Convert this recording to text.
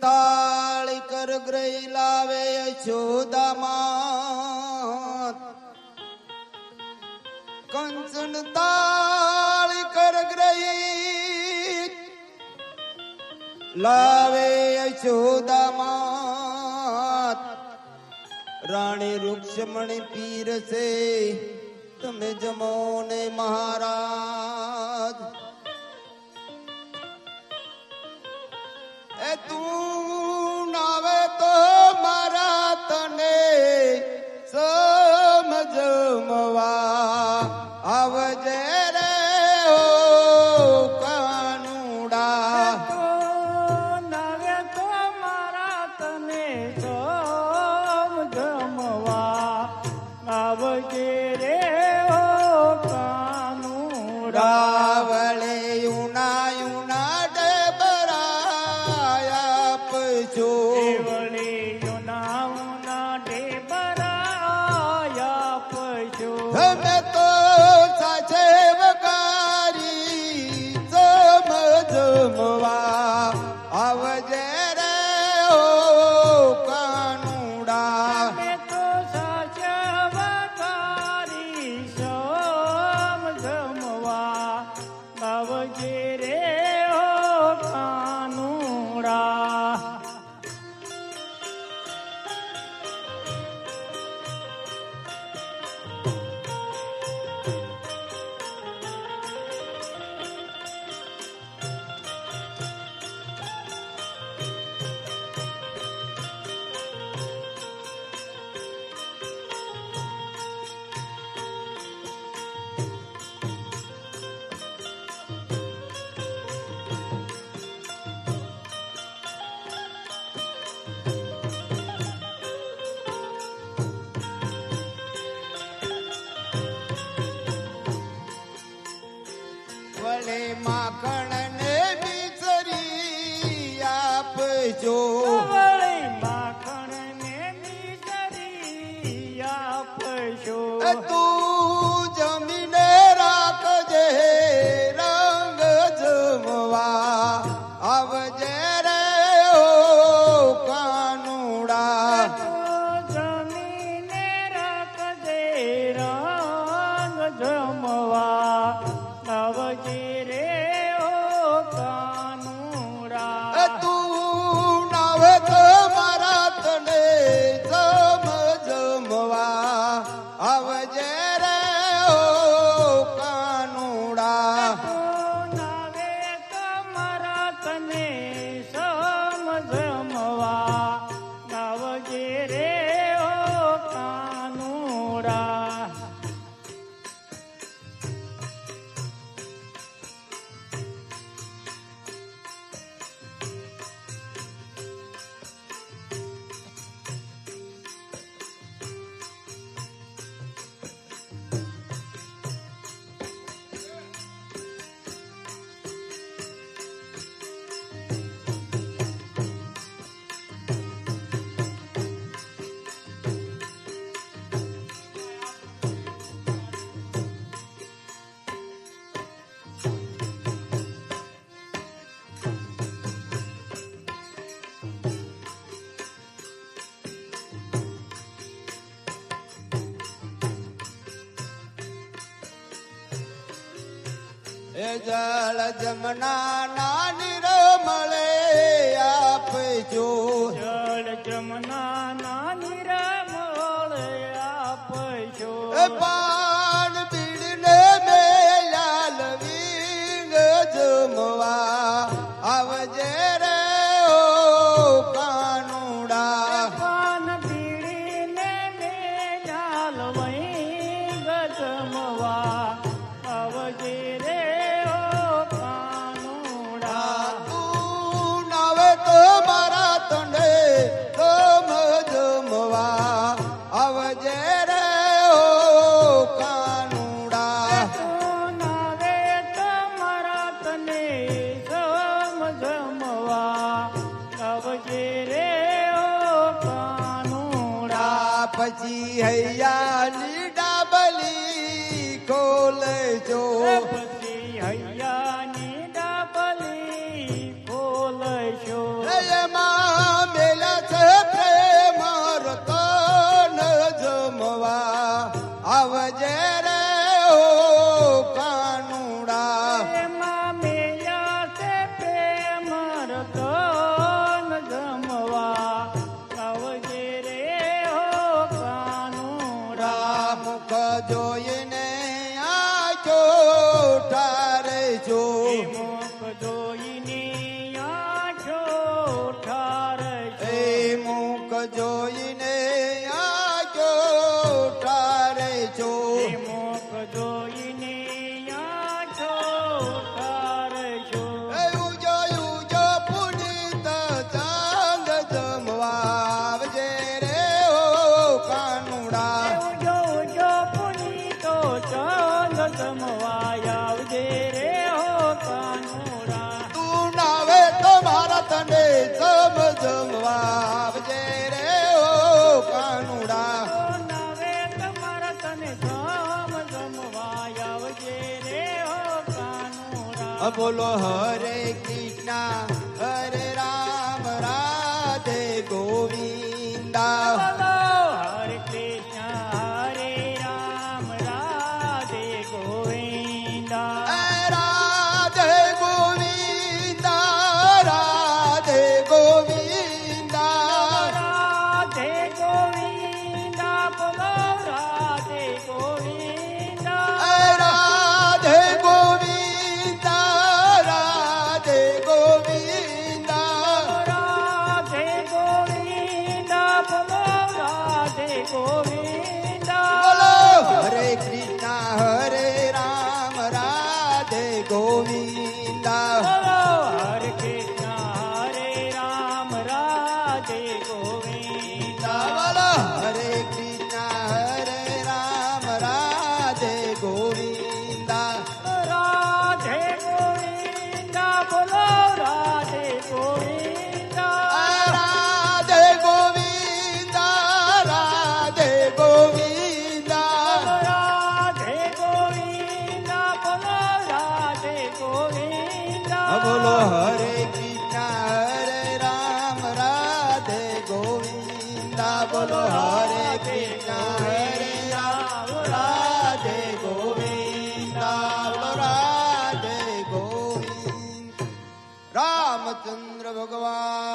તાળી કર ગ્રહી લાવે યશોદામાં કંચન તાળી કર ગ્રહી લાવે યશોદામાં રાણી રૂક્ષમણી પીર છે તમે જમો ને મહારાજ એ તું નાવે તો મારા તને સમજમવા આવજે રે ઓ કાનુડા નાવે તો મારા તને સમજમવા આવજે રે ઓ કાનુડા વળે યુના યુના ડબરાયા પછો અમે તો સાચે વકારી સમજમવા આવજે રે ઓ કાનુડા વળે માખણ ને બીસરી આપજો તું જમીને રાખજે રંગ જમવા આવજે રે ઓ કાનુડા તું નાવે તો મારા તને સમજમવા આવજે રે ઓ કાનુડા એ જળ જમના ના નિરમળે આપજો એ પાન પીડને મેલાલ વિંગ જમવા આવજે રે ઓ કાનુડા તું નાવે તો મારા તને સમજમવા આવજે રે ઓ કાનુડા પછી હૈયાની ડાબલી ખોલજો હૈયાની ડાબલી ખોલશો એમાં બોલો હરે કૃષ્ણ હરે રામ રાધે ગોવિંદા બોલો હરે કૃષ્ણ હરે રામ રાધે ગોવિંદા રાધે ગોવિંદા રાધે ગોવિંદા રાધે ગોવિંદા બોલો રાધે ગોવિંદા રાધે ગોવિંદા રાધે ગોવિંદા રાધે ગોવિંદા બોલો રાધે ગોવિંદા બોલો હરે કૃષ્ણ હરે રામ રાધે ગોવિંદા બોલો હરે કૃષ્ણ હરે રામ રાધે ગોવિંદા બોલો હરે કૃષ્ણ હરે રામ રાધે ગોવિંદા રાધે ગોવિંદા બોલો રાધે ગોવિંદા રાધે ગોવિંદા રાધે ગોવિંદા રાધે ગોવિંદા બોલો રાધે ગોવિંદા બોલો હરે કૃષ્ણ હરે રામ રાધે ગોવિંદા બોલો હરે કૃષ્ણ હરે રામ રાધે ગોવિંદા બોલો રાધે ગોવિંદ રામચંદ્ર ભગવાન